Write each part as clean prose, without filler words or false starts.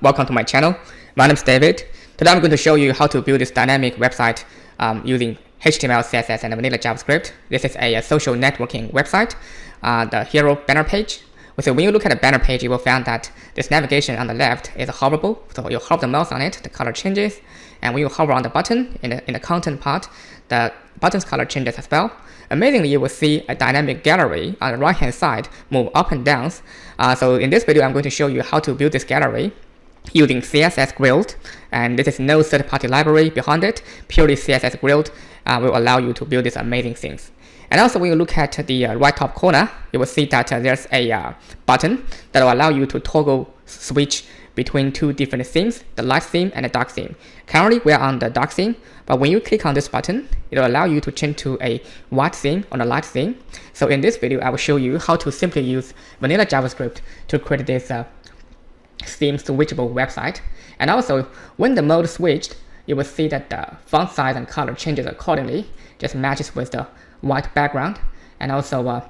welcome to my channel. My name is David. Today I'm going to show you how to build this dynamic website using HTML, CSS, and vanilla JavaScript. This is a social networking website, the hero banner page. So when you look at the banner page, you will find that this navigation on the left is hoverable. So you hover the mouse on it, the color changes. And when you hover on the button in the content part, the button's color changes as well. Amazingly, you will see a dynamic gallery on the right hand side move up and down. So in this video, I'm going to show you how to build this gallery using CSS Grid, and this is no third-party library behind it. Purely CSS Grid will allow you to build these amazing things. And also, when you look at the right top corner, you will see that there's a button that will allow you to toggle switch between two different themes, the light theme and the dark theme. Currently, we are on the dark theme, but when you click on this button, it will allow you to change to a white theme or a light theme. So in this video, I will show you how to simply use vanilla JavaScript to create this theme switchable website. And also, when the mode switched, you will see that the font size and color changes accordingly, just matches with the white background. And also,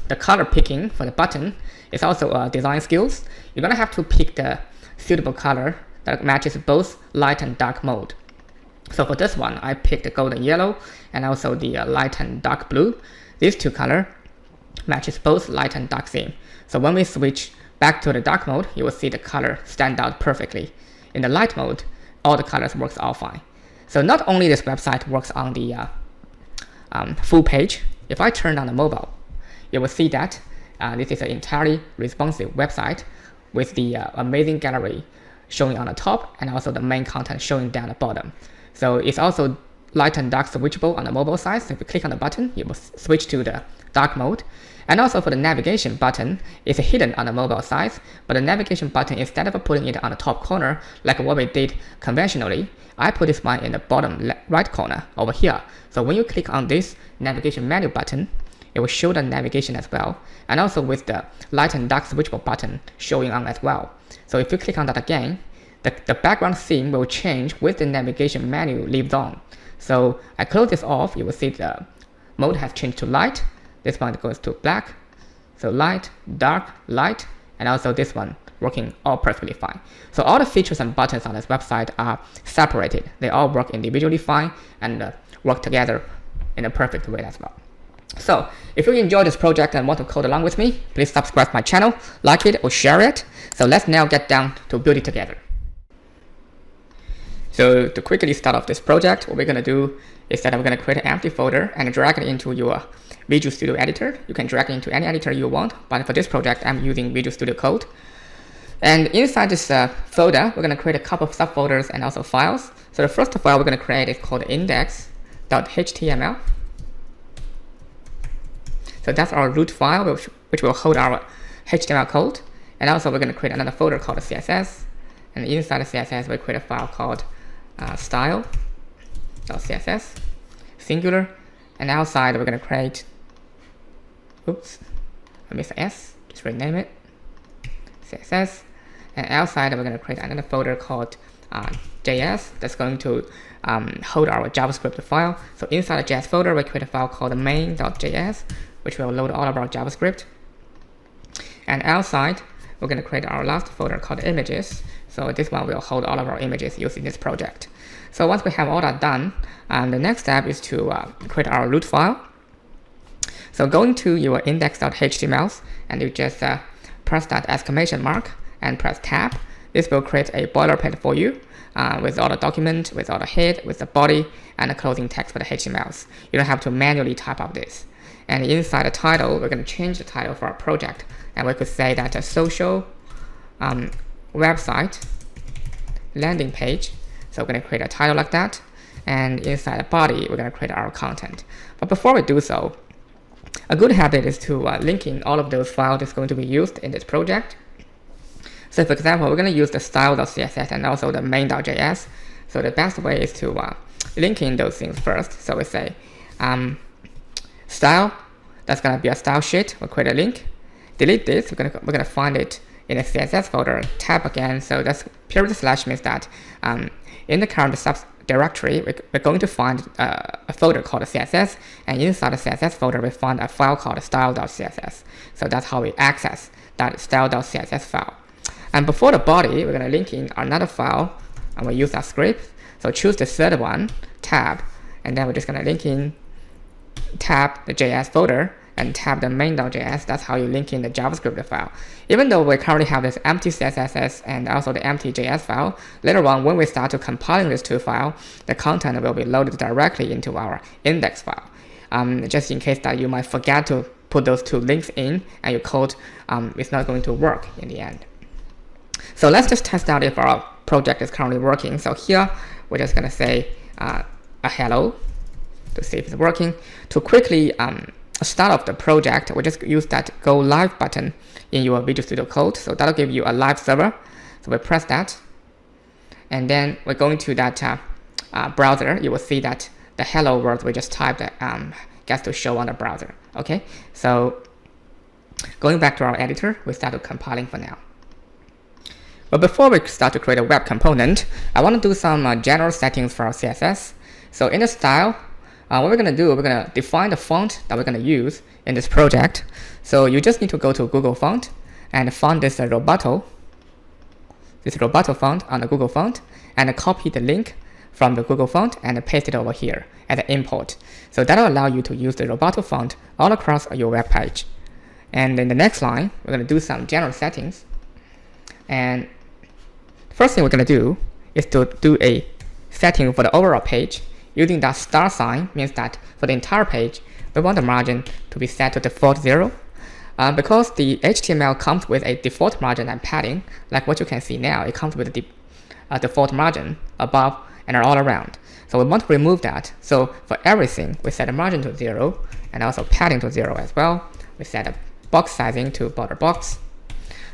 the color picking for the button is also design skills. You're gonna have to pick the suitable color that matches both light and dark mode. So for this one, I picked the golden yellow and also the light and dark blue. These two colors matches both light and dark theme. So when we switch back to the dark mode, you will see the color stand out perfectly. In the light mode, all the colors works all fine. So not only this website works on the full page. If I turn on the mobile, you will see that this is an entirely responsive website with the amazing gallery showing on the top and also the main content showing down the bottom. So it's also light and dark switchable on the mobile side. So if you click on the button, you will switch to the dark mode. And also for the navigation button, it's hidden on the mobile side, but the navigation button, instead of putting it on the top corner like what we did conventionally, I put this one in the bottom right corner over here. So when you click on this navigation menu button, it will show the navigation as well, and also with the light and dark switchable button showing on as well. So if you click on that again, the background theme will change with the navigation menu leaves on. So I close this off, you will see the mode has changed to light. This one goes to black. So light, dark, light, and also this one working all perfectly fine. So all the features and buttons on this website are separated. They all work individually fine and work together in a perfect way as well. So if you enjoyed this project and want to code along with me, please subscribe to my channel, like it or share it. So let's now get down to build it together. So to quickly start off this project, what we're going to do is that we're going to create an empty folder and drag it into your Visual Studio editor. You can drag it into any editor you want, but for this project, I'm using Visual Studio Code. And inside this folder, we're going to create a couple of subfolders and also files. So the first file we're going to create is called index.html. So that's our root file, which will hold our HTML code. And also we're going to create another folder called CSS. And inside the CSS, we create a file called style.css, singular. And outside, we're going to create, oops, I missed an S, just rename it, CSS. And outside, we're going to create another folder called JS that's going to hold our JavaScript file. So inside the JS folder, we create a file called main.js, which will load all of our JavaScript. And outside, we're going to create our last folder called images. So this one will hold all of our images used in this project. So once we have all that done, the next step is to create our root file. So going to your index.html, and you just press that exclamation mark and press tab. This will create a boilerplate for you with all the document, with all the head, with the body, and the closing text for the HTMLs. You don't have to manually type out this. And inside the title, we're going to change the title for our project. And we could say that a social website landing page. So we're going to create a title like that. And inside the body, we're going to create our content. But before we do so, a good habit is to link in all of those files that's going to be used in this project. So for example, we're going to use the style.css and also the main.js. So the best way is to link in those things first. So we say style, that's going to be a style sheet. We'll create a link. Delete this. We're going to find it in the CSS folder. Tab again. So that's period slash means that in the current subdirectory, we're going to find a folder called CSS, and inside the CSS folder, we find a file called style.css. So that's how we access that style.css file. And before the body, we're going to link in another file, and we'll use that script. So choose the third one, tab, and then we're just going to link in tab the JS folder and tab the main.js. That's how you link in the JavaScript file. Even though we currently have this empty CSS and also the empty JS file, later on when we start to compiling these two files, the content will be loaded directly into our index file. Just in case that you might forget to put those two links in and your code is not going to work in the end. So let's just test out if our project is currently working. So here we're just going to say a hello to see if it's working. To quickly start off the project, we just use that go live button in your Visual Studio Code. So that'll give you a live server. So we press that, and then we're going to that browser. You will see that the hello word we just typed gets to show on the browser. Okay, so going back to our editor, we start compiling for now. But before we start to create a web component, I want to do some general settings for our CSS. So in the style, what we're going to do, we're going to define the font that we're going to use in this project. So you just need to go to Google Font and find this Roboto font on the Google Font, and copy the link from the Google Font and paste it over here as an import. So that'll allow you to use the Roboto font all across your web page. And in the next line, we're going to do some general settings. And first thing we're going to do is to do a setting for the overall page. Using that star sign means that for the entire page, we want the margin to be set to default 0. Because the HTML comes with a default margin and padding, like what you can see now, it comes with a default margin above and all around. So we want to remove that. So for everything, we set the margin to 0 and also padding to 0 as well. We set a box sizing to border box.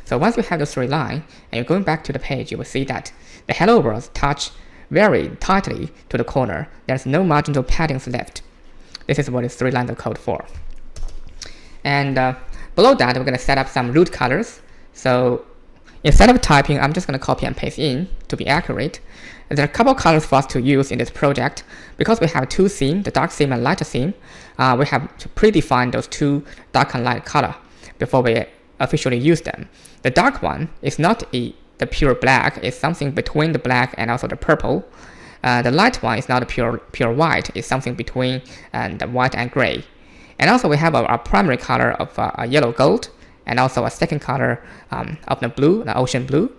So once you have those three lines and you're going back to the page, you will see that the hello words touch very tightly to the corner. There's no marginal paddings left. This is what is 3 lines of code for. And below that, we're going to set up some root colors. So instead of typing, I'm just going to copy and paste in to be accurate. There are a couple colors for us to use in this project. Because we have two themes, the dark theme and lighter theme, we have to predefine those two dark and light color before we officially use them. The dark one is not the pure black, it's something between the black and also the purple. The light one is not a pure white, it's something between the white and gray. And also we have our primary color of a yellow gold, and also a second color of the blue, the ocean blue.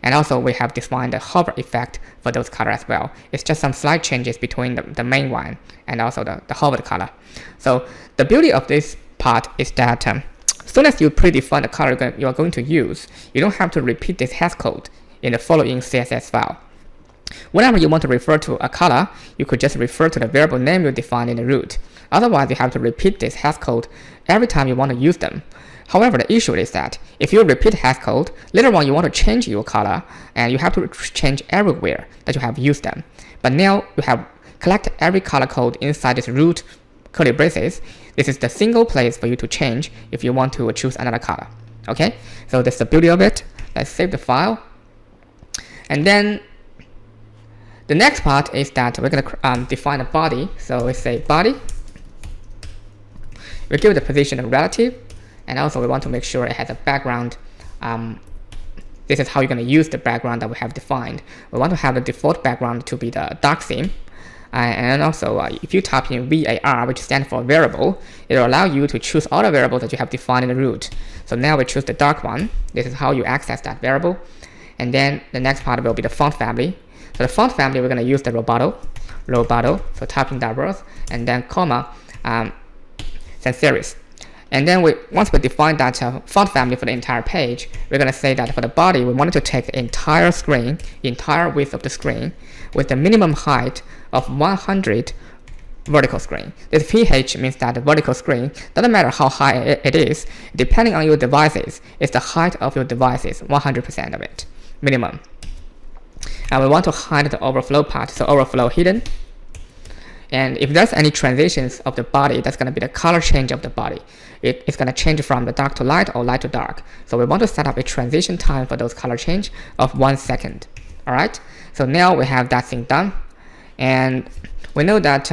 And also we have defined the hover effect for those colors as well. It's just some slight changes between the main one and also the hovered color. So the beauty of this part is that as soon as you predefine the color you are going to use, you don't have to repeat this hash code in the following CSS file. Whenever you want to refer to a color, you could just refer to the variable name you defined in the root. Otherwise, you have to repeat this hash code every time you want to use them. However, the issue is that if you repeat hash code, later on you want to change your color, and you have to change everywhere that you have used them. But now you have collected every color code inside this root curly braces. This is the single place for you to change if you want to choose another color. Okay, so that's the beauty of it. Let's save the file. And then the next part is that we're going to define a body. So we say body. We give it a position of relative, and also we want to make sure it has a background. This is how you're going to use the background that we have defined. We want to have the default background to be the dark theme. And also, if you type in var, which stands for variable, it will allow you to choose all the variables that you have defined in the root. So now we choose the dark one. This is how you access that variable. And then the next part will be the font family. So the font family, we're going to use the Roboto. So typing that word, and then comma, sans serif. And then once we define that font family for the entire page, we're going to say that for the body, we wanted to take the entire screen, the entire width of the screen, with the minimum height of 100 vertical screen. This PH means that the vertical screen, doesn't matter how high it is, depending on your devices, it's the height of your devices, 100% of it, minimum. And we want to hide the overflow part, so overflow hidden. And if there's any transitions of the body, that's going to be the color change of the body. It's going to change from the dark to light or light to dark. So we want to set up a transition time for those color change of 1 second. Alright, so now we have that thing done. And we know that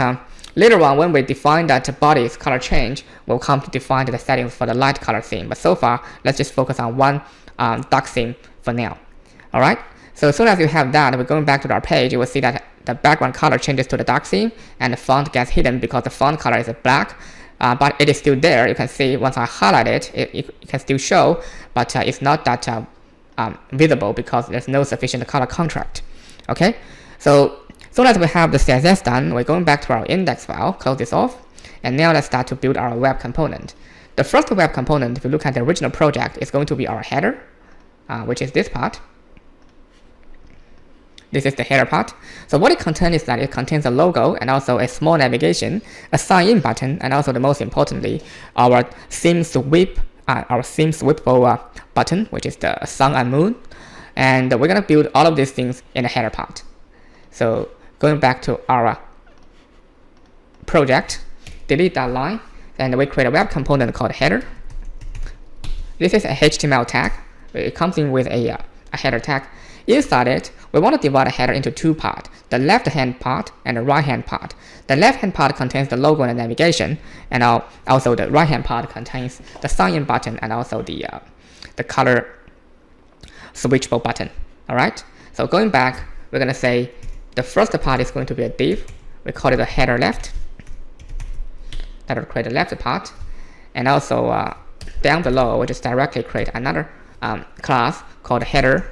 later on when we define that body's color change, we'll come to define the settings for the light color theme. But so far, let's just focus on one dark theme for now. All right. So as soon as you have that, we're going back to our page. You will see that the background color changes to the dark theme, and the font gets hidden because the font color is black. But it is still there. You can see once I highlight it, it can still show, but it's not that visible because there's no sufficient color contrast. Okay. So as soon as we have the CSS done, we're going back to our index file, close this off, and now let's start to build our web component. The first web component, if you look at the original project, is going to be our header, which is this part. This is the header part. So what it contains is that it contains a logo and also a small navigation, a sign-in button, and also the most importantly, our theme sweepable button, which is the sun and moon. And we're gonna build all of these things in the header part. So going back to our project, delete that line, and we create a web component called header. This is a HTML tag. It comes in with a header tag. Inside it, we want to divide a header into two parts, the left-hand part and the right-hand part. The left-hand part contains the logo and the navigation, and also the right-hand part contains the sign-in button and also the color switchable button. All right. So going back, we're going to say the first part is going to be a div. We call it a header left. That will create the left part, and also down below, we just directly create another class called header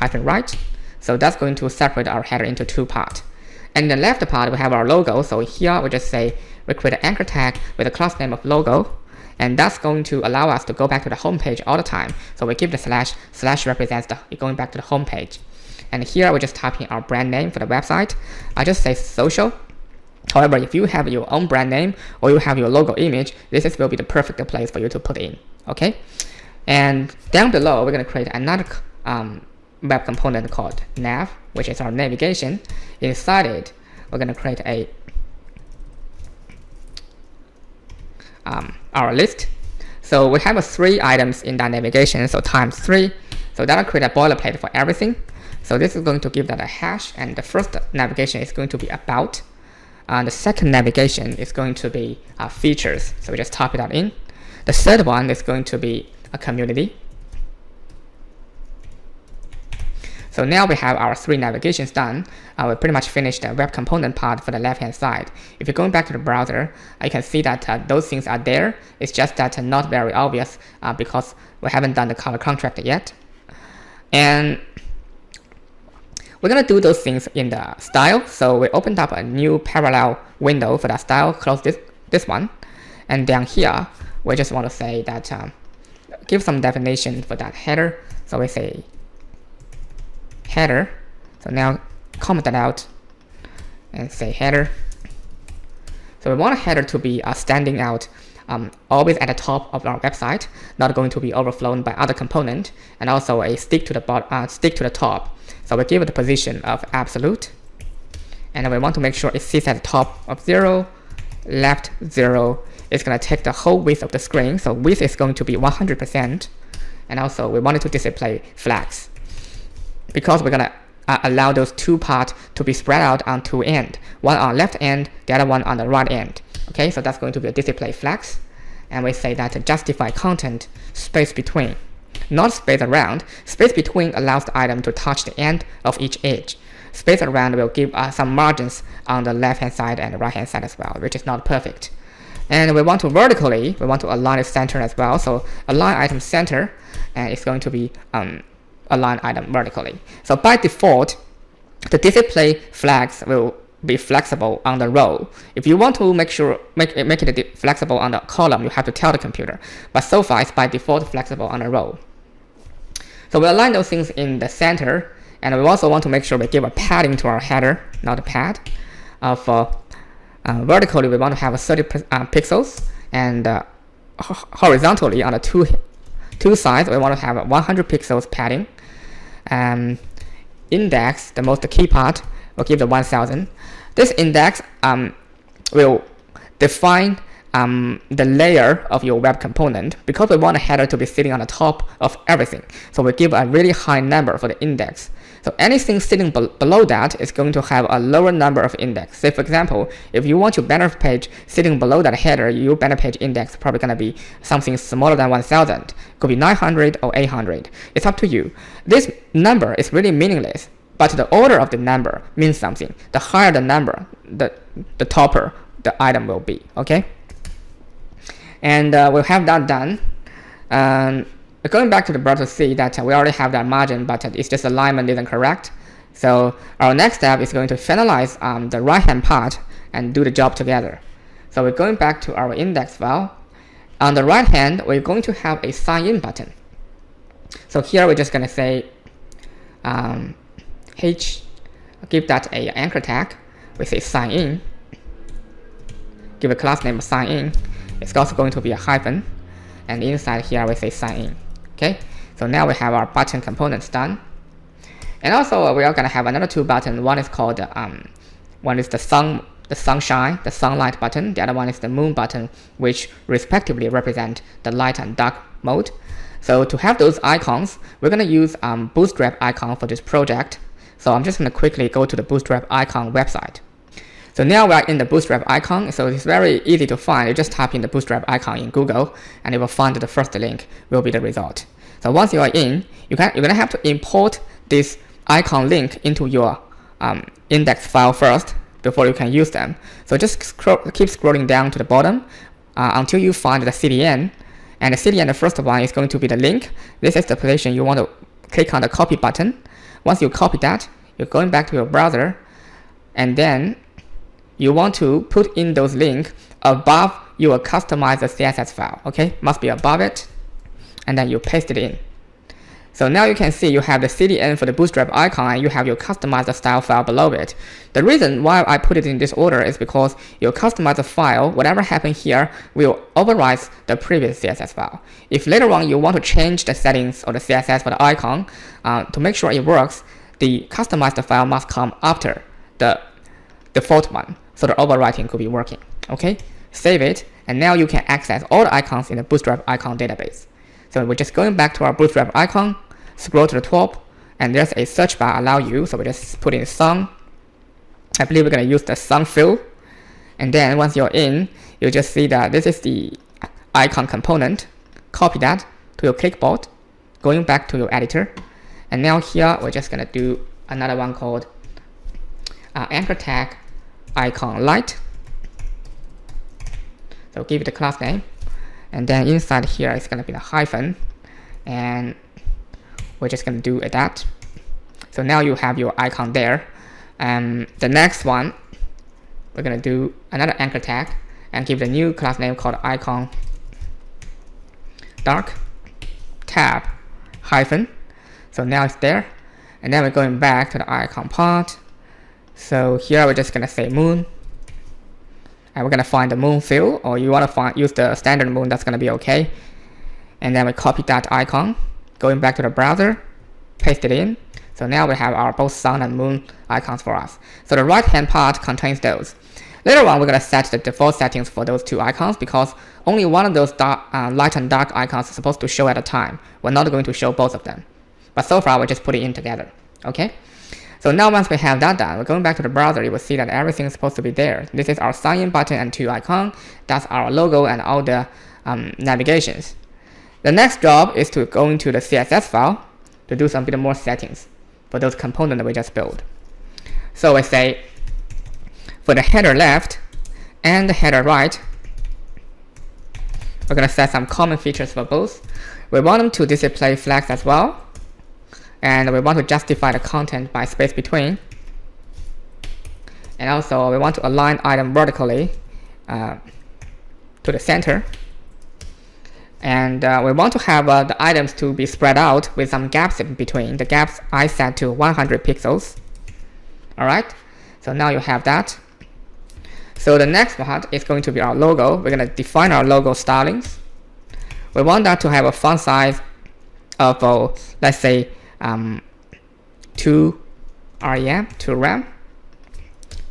-right. So that's going to separate our header into two parts. And in the left part, we have our logo. So here we just say we create an anchor tag with a class name of logo, and that's going to allow us to go back to the home page all the time. So we give the slash represents going back to the home page. And here we just type in our brand name for the website. I just say social. However, if you have your own brand name or you have your logo image, this will be the perfect place for you to put in. Okay. And down below, we're going to create another web component called nav, which is our navigation. Inside it, we're going to create our list. So we have 3 items in that navigation, so times 3. So that'll create a boilerplate for everything. So this is going to give that a hash, and the first navigation is going to be about. The second navigation is going to be features. So we just type it out in. The third one is going to be a community. So now we have our 3 navigations done. We pretty much finished the web component part for the left-hand side. If you're going back to the browser, you can see that those things are there. It's just that not very obvious because we haven't done the color contrast yet. And we're going to do those things in the style. So we opened up a new parallel window for that style, close this one. And down here, we just want to say that, give some definition for that header. So we say header. So now comment that out and say header. So we want a header to be standing out, always at the top of our website, not going to be overflown by other component, and also a stick to the top. So we give it the position of absolute, and we want to make sure it sits at the top of 0, left 0. It's going to take the whole width of the screen. So width is going to be 100%, and also we wanted to display flags because we're going to allow those 2 parts to be spread out on 2 ends, one on left end, the other one on the right end. Okay, so that's going to be a display flags, and we say that justify content space between, not space around. Space between allows the item to touch the end of each edge. Space around will give some margins on the left hand side and the right hand side as well, which is not perfect. And we want to vertically, we want to align it center as well. So align item center, and it's going to be align item vertically. So by default, the display flags will be flexible on the row. If you want to make it flexible on the column, you have to tell the computer. But so far, it's by default flexible on the row. So we align those things in the center, and we also want to make sure we give a padding to our header, not a pad. For vertically, we want to have 30 pixels, and horizontally on the two sides, we want to have 100 pixels padding. Index, the most key part, will give the 1000. This index will define the layer of your web component, because we want the header to be sitting on the top of everything. So we give a really high number for the index. So anything sitting below that is going to have a lower number of index. Say for example, if you want your banner page sitting below that header, your banner page index is probably going to be something smaller than 1000. Could be 900 or 800. It's up to you. This number is really meaningless, but the order of the number means something. The higher the number, the topper the item will be, okay? And we'll have that done. Going back to the browser, see that we already have that margin, but it's just alignment isn't correct. So our next step is going to finalize the right-hand part and do the job together. So we're going back to our index file. On the right hand, we're going to have a sign in button. So here we're just going to say give that a anchor tag. We say sign in. Give a class name sign in. It's also going to be a hyphen, and inside here we say sign in. Okay, so now we have our button components done. And also we are going to have another two buttons. One is called one is the sunshine, the sunlight button. The other one is the moon button, which respectively represent the light and dark mode. So to have those icons, we're going to use Bootstrap icon for this project. So I'm just going to quickly go to the Bootstrap icon website. So now we are in the Bootstrap icon, so it's very easy to find. You just type in the Bootstrap icon in Google, and you will find the first link will be the result. So once you are in, you're gonna have to import this icon link into your index file first before you can use them. So just keep scrolling down to the bottom until you find the CDN, and the CDN, the first one, is going to be the link. This is the position you want to click on the copy button. Once you copy that, you're going back to your browser, and then you want to put in those links above your customized CSS file. Okay, must be above it, and then you paste it in. So now you can see you have the CDN for the Bootstrap icon, and you have your customized style file below it. The reason why I put it in this order is because your customized file, whatever happened here, will override the previous CSS file. If later on you want to change the settings or the CSS for the icon, to make sure it works, the customized file must come after the default one, so the overwriting could be working. Okay, save it, and now you can access all the icons in the Bootstrap icon database. So we're just going back to our Bootstrap icon, scroll to the top, and there's a search bar allow you. So we just put in sun. I believe we're going to use the sun fill. And then once you're in, you just see that this is the icon component. Copy that to your clipboard, going back to your editor. And now here we're just going to do another one called anchor tag icon light. So give it a class name, and then inside here it's going to be the hyphen, and we're just going to do that. So now you have your icon there. And the next one, we're going to do another anchor tag and give the new class name called icon dark tab hyphen. So now it's there, and then we're going back to the icon part. So here we're just going to say moon, and we're going to find the moon fill, or you want to use the standard moon, that's going to be okay. And then we copy that icon, going back to the browser, paste it in. So now we have our both sun and moon icons for us. So the right hand part contains those. Later on, we're going to set the default settings for those two icons, because only one of those light and dark icons is supposed to show at a time. We're not going to show both of them. But so far, we're just putting it in together. Okay? So now once we have that done, we're going back to the browser, you will see that everything is supposed to be there. This is our sign in button and two icons. That's our logo and all the navigations. The next job is to go into the CSS file to do some bit more settings for those components that we just built. So we say for the header left and the header right, we're going to set some common features for both. We want them to display flags as well. And we want to justify the content by space between. And also we want to align item vertically to the center. And we want to have the items to be spread out with some gaps in between. The gaps I set to 100 pixels. Alright, so now you have that. So the next part is going to be our logo. We're going to define our logo stylings. We want that to have a font size of, let's say, 2 rem, 2 rem.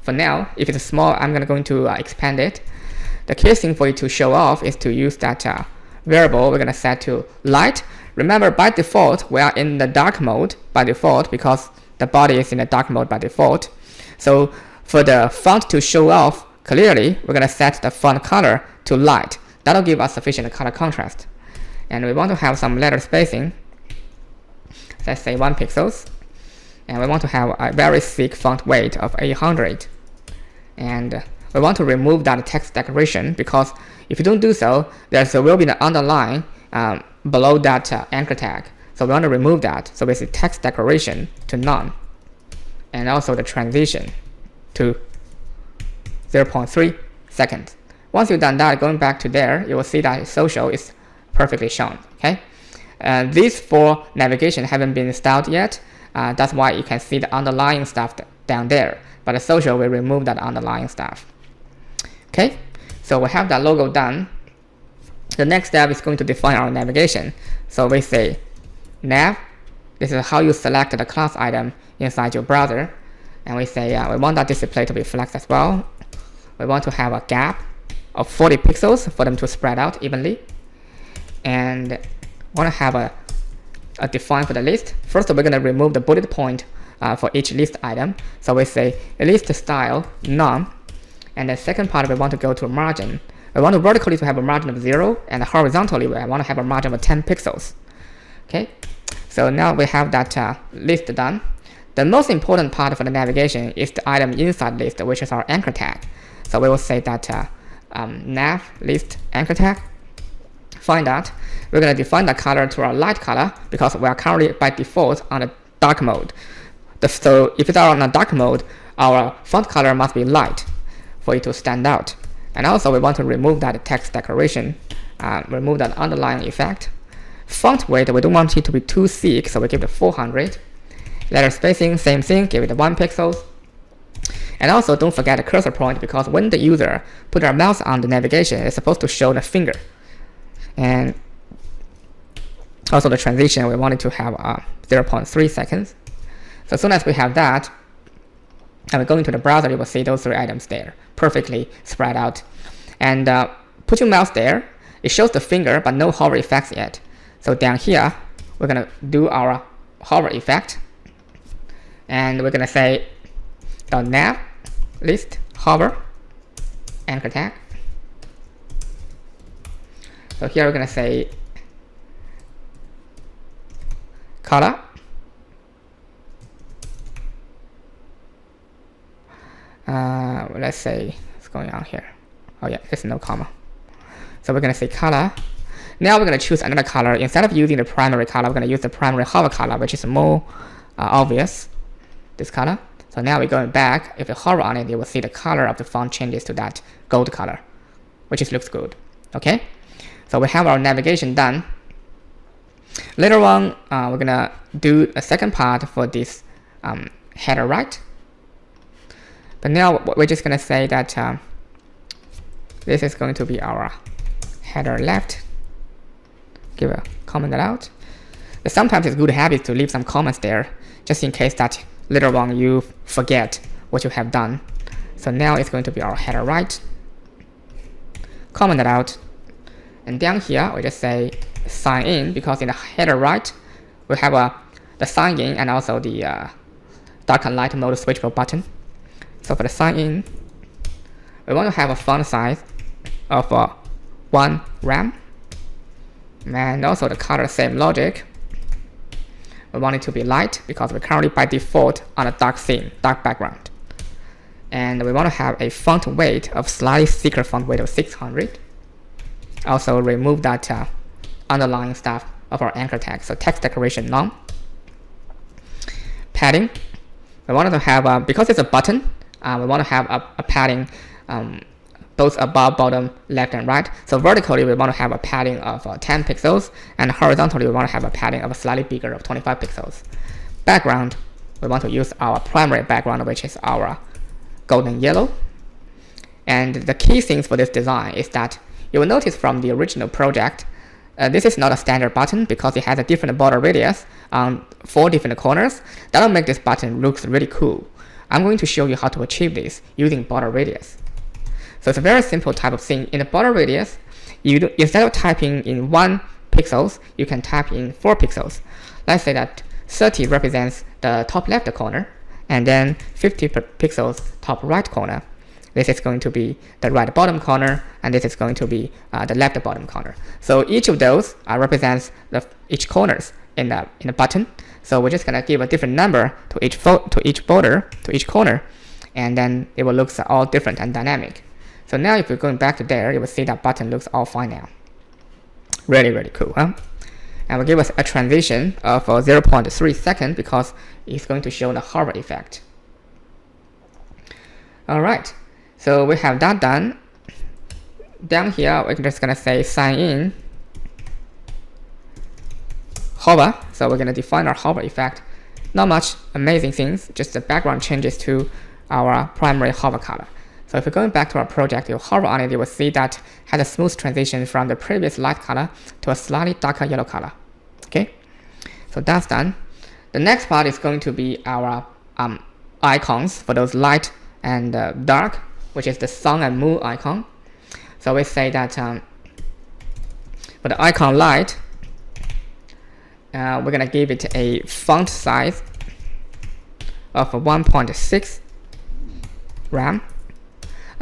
For now, if it's small, I'm going to expand it. the key thing for it to show off is to use that variable we're going to set to light. Remember, by default, we are in the dark mode by default because the body is in the dark mode by default. So for the font to show off clearly, we're going to set the font color to light. That'll give us sufficient color contrast. And we want to have some letter spacing. Let's say 1 pixels. And we want to have a very thick font weight of 800. And we want to remove that text decoration because if you don't do so, there will be an underline below that anchor tag. So we want to remove that. So basically text decoration to none. And also the transition to 0.3 seconds. Once you've done that, going back to there, you will see that social is perfectly shown. Okay, these 4 navigation haven't been styled yet. That's why you can see the underlying stuff down there. But the social will remove that underlying stuff. Okay, so we have that logo done. The next step is going to define our navigation. So we say nav. This is how you select the class item inside your browser. And we say we want that display to be flexed as well. We want to have a gap of 40 pixels for them to spread out evenly. And want to have a define for the list. First, we're going to remove the bullet point for each list item. So we say list style none. And the second part, we want to go to margin. We want to vertically to have a margin of 0, and horizontally we want to have a margin of 10 pixels. Okay, so now we have that list done. The most important part for the navigation is the item inside list, which is our anchor tag. So we will say that nav list anchor tag. Find that. We're going to define the color to our light color because we are currently by default on the dark mode. So if it's on a dark mode, our font color must be light for it to stand out. And also we want to remove that text decoration, remove that underlying effect. Font weight, we don't want it to be too thick, so we give it 400. Letter spacing, same thing, give it 1 pixel. And also don't forget the cursor point because when the user put their mouse on the navigation, it's supposed to show the finger. And also the transition, we want it to have 0.3 seconds. So as soon as we have that, and we go into the browser, you will see those 3 items there, perfectly spread out. And put your mouse there. It shows the finger, but no hover effects yet. So down here, we're going to do our hover effect. And we're going to say .nav list hover anchor tag. So here we're going to say color. Let's say what's going on here. Oh yeah, there's no comma. So we're going to say color. Now we're going to choose another color. Instead of using the primary color, we're going to use the primary hover color, which is more obvious. This color. So now we're going back. If you hover on it, you will see the color of the font changes to that gold color, which looks good. Okay. So we have our navigation done. Later on, we're going to do a second part for this header right. But now we're just going to say that this is going to be our header left. Give a comment out. But sometimes it's good habit to leave some comments there, just in case that later on you forget what you have done. So now it's going to be our header right. Comment it out. And down here, we just say sign in, because in the header right, we have the sign in and also the dark and light mode switchable button. So for the sign in, we want to have a font size of 1 rem. And also the color, same logic. We want it to be light because we're currently by default on a dark theme, dark background. And we want to have a font weight of slightly thicker font weight of 600. Also remove that underlying stuff of our anchor tag. So text decoration none. Padding, we wanted to have, because it's a button, we want to have a padding both above, bottom, left, and right. So vertically, we want to have a padding of 10 pixels, and horizontally, we want to have a padding of slightly bigger of 25 pixels. Background, we want to use our primary background, which is our golden yellow. And the key things for this design is that you will notice from the original project, this is not a standard button because it has a different border radius on 4 different corners. That will make this button look really cool. I'm going to show you how to achieve this using border radius. So it's a very simple type of thing. In the border radius, instead of typing in 1 pixels, you can type in 4 pixels. Let's say that 30 represents the top left corner, and then 50 pixels top right corner. This is going to be the right bottom corner, and this is going to be the left bottom corner. So each of those represents each corners in the button. So we're just gonna give a different number to each border, to each corner, and then it will look all different and dynamic. So now if we're going back to there, you will see that button looks all fine now. Really, really cool, huh? And we'll give us a transition of 0.3 seconds because it's going to show the hover effect. All right, so we have that done. Down here, we're just gonna say sign in hover. So we're gonna define our hover effect. Not much amazing things, just the background changes to our primary hover color. So if we're going back to our project, you hover on it, you will see that has a smooth transition from the previous light color to a slightly darker yellow color. Okay, so that's done. The next part is going to be our icons for those light and dark, which is the sun and moon icon. So we say that for the icon light, we're gonna give it a font size of 1.6 RAM.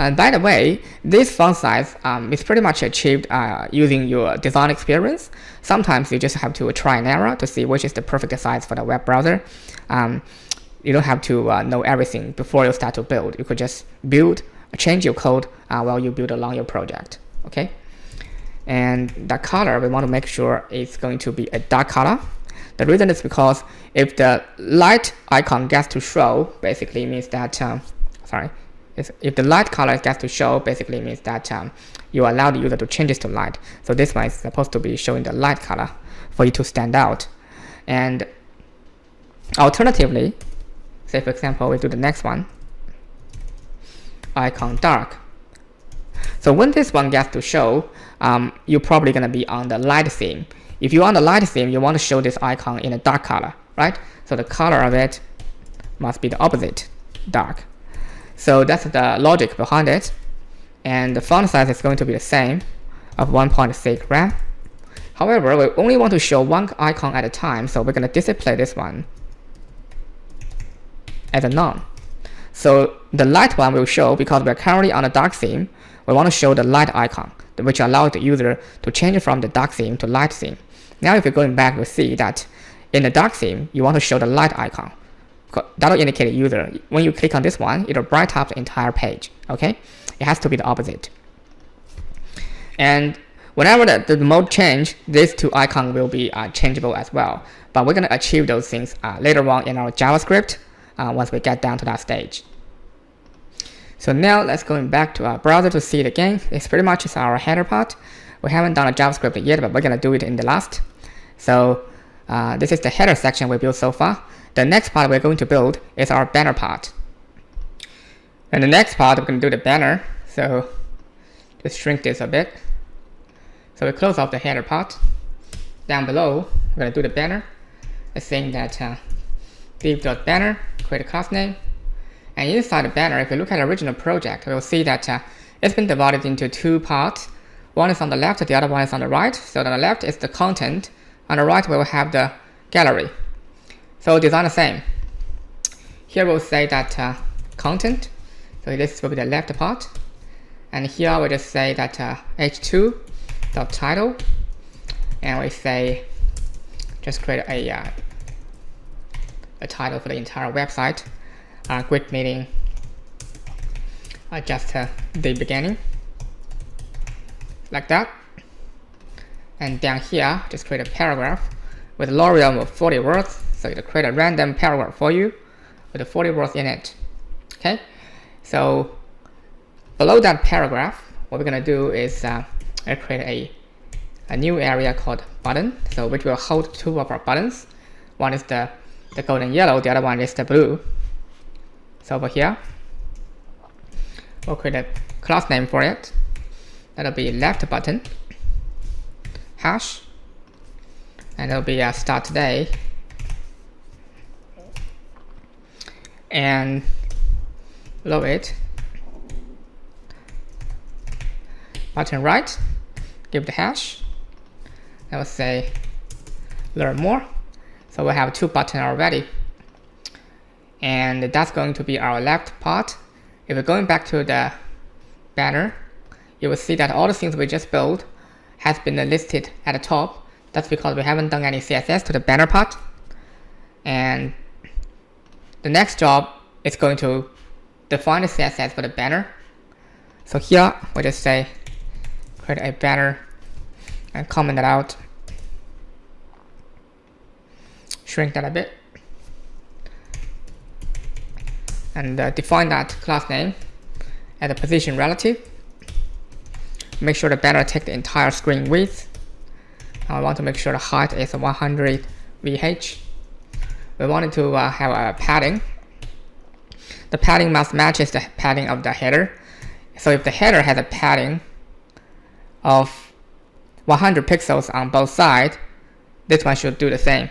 And by the way, this font size is pretty much achieved using your design experience. Sometimes you just have to try and error to see which is the perfect size for the web browser. You don't have to know everything before you start to build. You could just build, change your code while you build along your project. Okay. And the color, we want to make sure it's going to be a dark color. The reason is because if the light icon gets to show, basically means that, if the light color gets to show, basically means that you allow the user to change this to light. So this one is supposed to be showing the light color for you to stand out. And alternatively, say for example, we do the next one, icon dark. So when this one gets to show, you're probably going to be on the light theme. If you're on the light theme, you want to show this icon in a dark color, right? So the color of it must be the opposite, dark. So that's the logic behind it. And the font size is going to be the same, of 1.6 RAM. However, we only want to show one icon at a time, so we're going to display this one as a none. So the light one will show, because we're currently on a dark theme, we want to show the light icon, which allows the user to change from the dark theme to light theme. Now if you're going back, you'll see that in the dark theme, you want to show the light icon. That will indicate the user. When you click on this one, it will bright up the entire page. Okay, it has to be the opposite. And whenever the mode change, these two icons will be changeable as well. But we're going to achieve those things later on in our JavaScript once we get down to that stage. So now let's go back to our browser to see it again. It's pretty much our header part. We haven't done a JavaScript yet, but we're going to do it in the last. So this is the header section we built so far. The next part we're going to build is our banner part. And the next part, we're going to do the banner. So just shrink this a bit. So we close off the header part. Down below, we're going to do the banner. It's saying that div.banner, create a class name. And inside the banner, if you look at the original project, we'll see that it's been divided into two parts. One is on the left, the other one is on the right. So on the left is the content. On the right, we will have the gallery. So design the same. Here we'll say that content. So this will be the left part. And here we just say that h2.title. And we say, just create a title for the entire website. Grid meeting, just the beginning, like that. And down here, just create a paragraph with a lorem of 40 words. So it'll create a random paragraph for you with the 40 words in it. Okay. So below that paragraph, what we're gonna do is create a new area called button. So which will hold two of our buttons. One is the golden yellow. The other one is the blue. So over here, we'll create a class name for it. That'll be left button hash, and it'll be start today. And below it, button right, give the hash. I will say learn more. So we have 2 buttons already. And that's going to be our left part. If we're going back to the banner, you will see that all the things we just built has been listed at the top. That's because we haven't done any CSS to the banner part. And the next job is going to define the CSS for the banner. So here we just say create a banner and comment it out. Shrink that a bit. And define that class name as a position relative. Make sure the banner takes the entire screen width. I want to make sure the height is 100 VH. We wanted to have a padding. The padding must match the padding of the header. So if the header has a padding of 100 pixels on both sides, this one should do the same.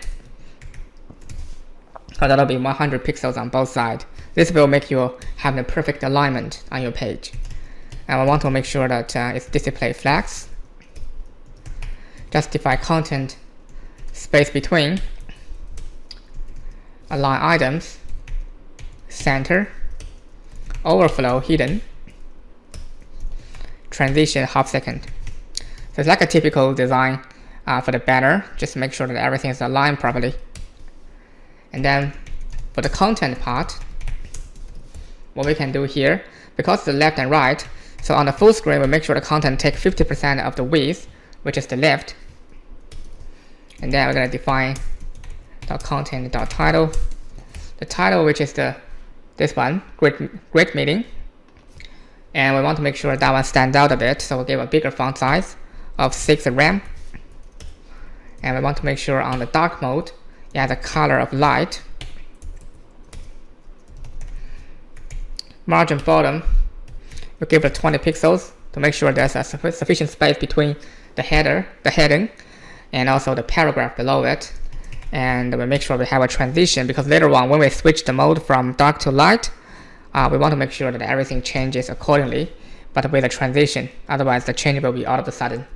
So that'll be 100 pixels on both sides. This will make you have the perfect alignment on your page. And I want to make sure that it's display flags. Justify content space between, align items, center, overflow hidden, transition half second. So it's like a typical design for the banner. Just make sure that everything is aligned properly. And then for the content part, what we can do here, because the left and right, so on the full screen we make sure the content takes 50% of the width, which is the left. And then we're going to define .content.title, the title, which is this one, grid meeting. And we want to make sure that one stands out a bit, so we'll give a bigger font size of 6 rem. And we want to make sure on the dark mode it has a color of light. Margin bottom, we give it 20 pixels to make sure there's a sufficient space between the heading, and also the paragraph below it. And we make sure we have a transition, because later on when we switch the mode from dark to light, we want to make sure that everything changes accordingly, but with a transition. Otherwise the change will be all of a sudden.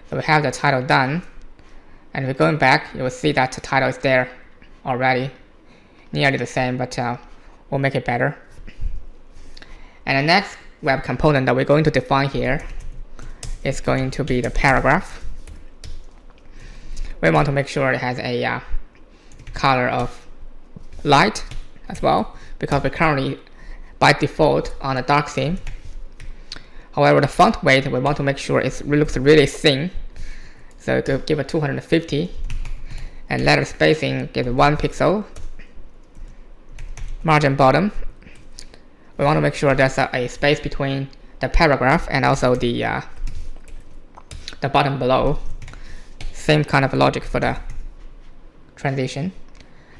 So we have the title done. And if we're going back, you will see that the title is there already, nearly the same, but we'll make it better. And the next web component that we're going to define here is going to be the paragraph. We want to make sure it has a color of light as well, because we're currently by default on a dark theme. However, the font weight, we want to make sure it looks really thin. So give it 250, and letter spacing, give it 1 pixel. Margin bottom, we want to make sure there's a space between the paragraph and also the bottom below. Same kind of logic for the transition.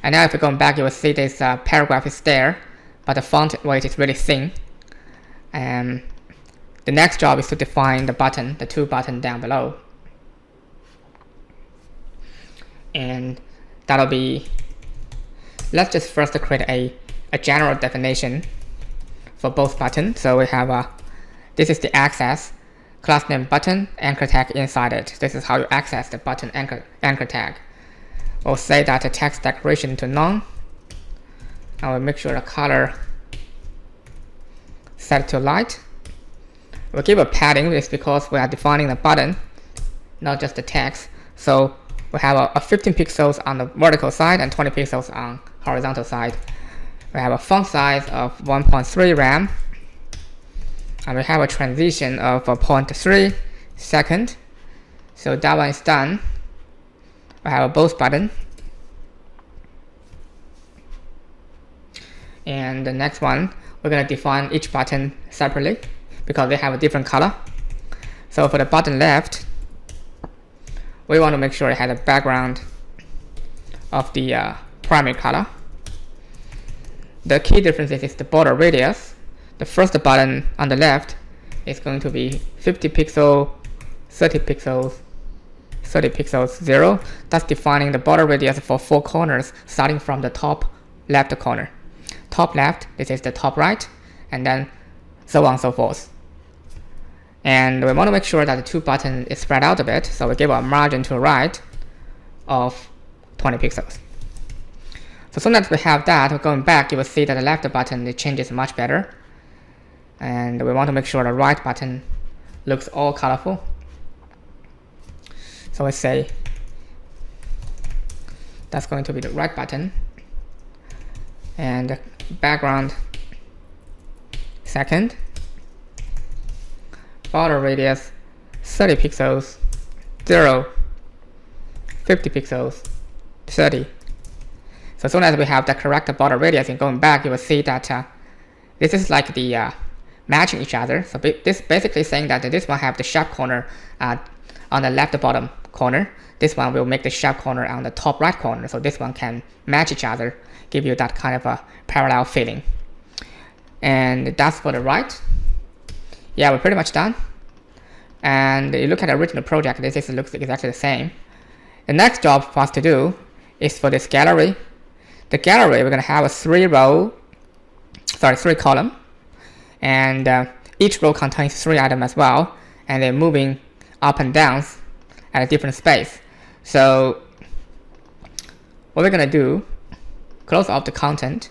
And now if we're going back, you will see this paragraph is there, but the font weight is really thin. And the next job is to define the button, the 2 buttons down below. And that'll be, let's just first create a general definition for both buttons. So we have this is the access, class name button, anchor tag inside it. This is how you access the button anchor tag. We'll say that the text decoration to none. I will make sure the color set to light. We'll give a padding. This is because we are defining the button, not just the text. So we have a 15 pixels on the vertical side and 20 pixels on horizontal side. We have a font size of 1.3 rem, and we have a transition of 0.3 second. So that one is done. We have a both button. And the next one, we're going to define each button separately because they have a different color. So for the button left, we want to make sure it has a background of the primary color. The key difference is the border radius. The first button on the left is going to be 50 pixel, 30 pixels, 30 pixels, 0. That's defining the border radius for 4 corners starting from the top left corner. Top left, this is the top right, and then so on and so forth. And we want to make sure that the two buttons is spread out a bit, so we give a margin to right of 20 pixels. So as soon as we have that, going back, you will see that the left button, it changes much better. And we want to make sure the right button looks all colorful. So let's say that's going to be the right button. And the background second. Border radius 30 pixels, 0, 50 pixels, 30. So as soon as we have the correct border radius and going back, you will see that this is like the matching each other. So this basically saying that this one have the sharp corner on the left bottom corner. This one will make the sharp corner on the top right corner. So this one can match each other, give you that kind of a parallel feeling. And that's for the right. Yeah, we're pretty much done. And you look at the original project, this looks exactly the same. The next job for us to do is for this gallery. The gallery, we're going to have a 3 column. And each row contains 3 items as well. And they're moving up and down at a different space. So what we're going to do, close off the content.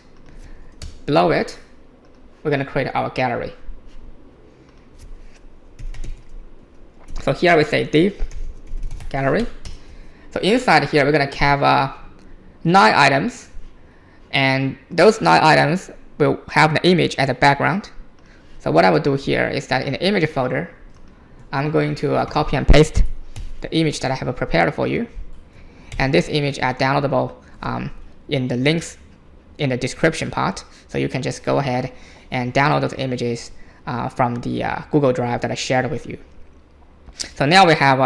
Below it, we're going to create our gallery. So here we say div gallery. So inside here we're going to have 9 items, and those 9 items will have the image as a background. So what I will do here is that in the image folder, I'm going to copy and paste the image that I have prepared for you, and this image are downloadable in the links in the description part. So you can just go ahead and download those images from the Google Drive that I shared with you. So now we have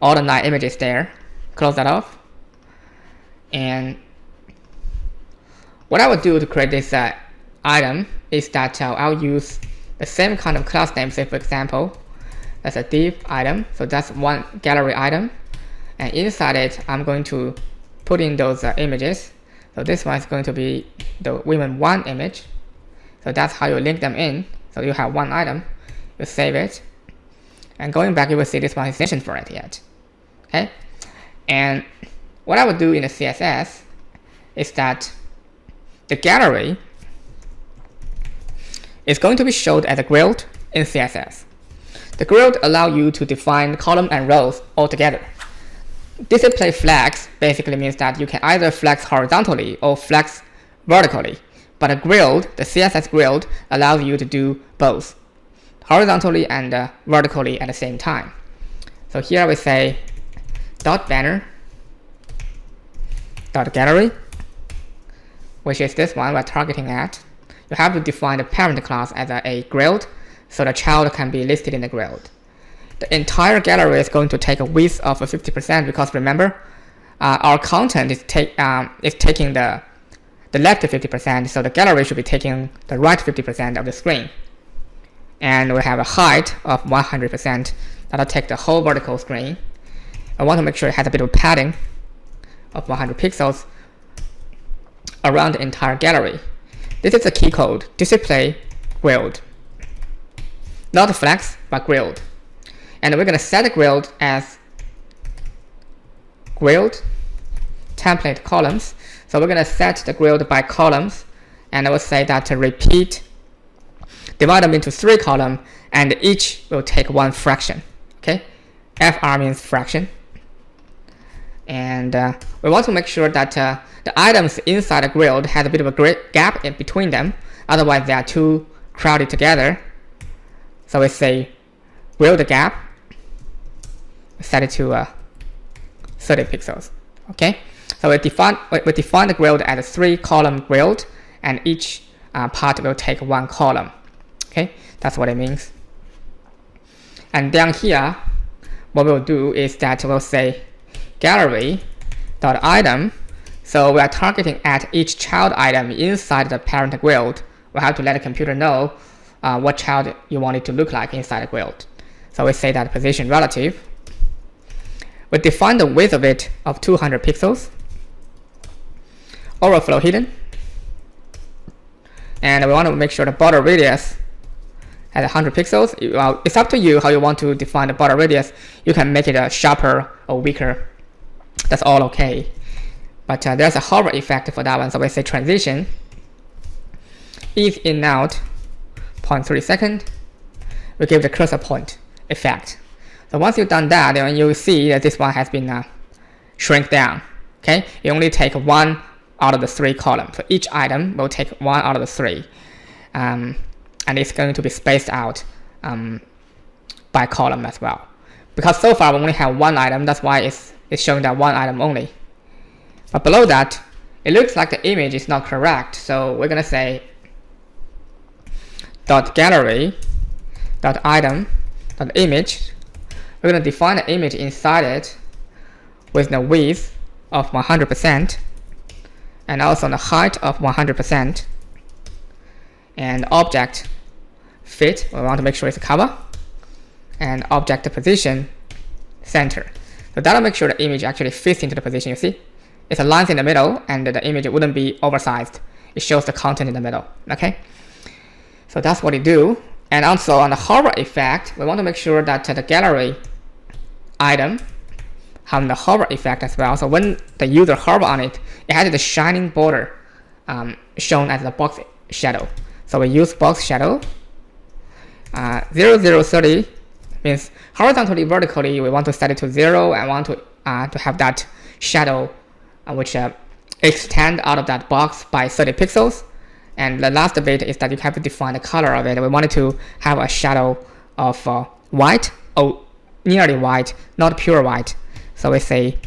all the 9 images there. Close that off. And what I would do to create this item is that I'll use the same kind of class name. Say for example, that's a div item. So that's one gallery item. And inside it, I'm going to put in those images. So this one is going to be the women1 image. So that's how you link them in. So you have one item. You save it. And going back, you will see this one is mentioned for it yet. Okay? And what I would do in the CSS is that the gallery is going to be showed as a grid in CSS. The grid allows you to define column and rows all together. Display flags basically means that you can either flex horizontally or flex vertically. But a grid, the CSS grid, allows you to do both, horizontally and vertically at the same time. So here we say dot banner dot gallery, which is this one we're targeting at. You have to define the parent class as a grid, so the child can be listed in the grid. The entire gallery is going to take a width of 50% because remember, our content is taking the left 50%, so the gallery should be taking the right 50% of the screen. And we have a height of 100%. That'll take the whole vertical screen. I want to make sure it has a bit of padding of 100 pixels around the entire gallery. This is the key code, display grid. Not flex, but grid. And we're going to set the grid as grid template columns. So we're going to set the grid by columns, and I will say that to repeat, divide them into 3 columns, and each will take 1 fraction. Okay, FR means fraction. And we want to make sure that the items inside the grid has a bit of a gap in between them. Otherwise, they are too crowded together. So we say grid gap. Set it to 30 pixels. Okay, so we define the grid as a 3-column grid, and each part will take 1 column. Okay, that's what it means. And down here, what we'll do is that we'll say gallery.item. So we are targeting at each child item inside the parent grid. We have to let the computer know what child you want it to look like inside the grid. So we say that position relative. We define the width of it of 200 pixels. Overflow hidden. And we want to make sure the border radius at 100 pixels. Well, it's up to you how you want to define the border radius. You can make it sharper or weaker. That's all okay. But there's a hover effect for that one. So we say transition is in out 0.3 second. We give the cursor point effect. So once you've done that, then you see that this one has been shrink down. Okay, you only take 1 out of the 3 columns. So each item will take 1 out of the 3. And it's going to be spaced out by column as well. Because so far we only have 1 item, that's why it's showing that 1 item only. But below that, it looks like the image is not correct. So we're going to say .gallery .item .image. We're going to define the image inside it with the width of 100% and also the height of 100%. And object fit, we want to make sure it's a cover, and object position center. So that'll make sure the image actually fits into the position. You see, it's a line in the middle, and the image wouldn't be oversized. It shows the content in the middle. Okay, so that's what it do. And also on the hover effect, we want to make sure that the gallery item have the hover effect as well. So when the user hover on it, it has the shining border shown as the box shadow. So we use box shadow. 0030 means horizontally, vertically, we want to set it to 0 and want to have that shadow which extend out of that box by 30 pixels. And the last bit is that you have to define the color of it. We wanted to have a shadow of white, or nearly white, not pure white. So we say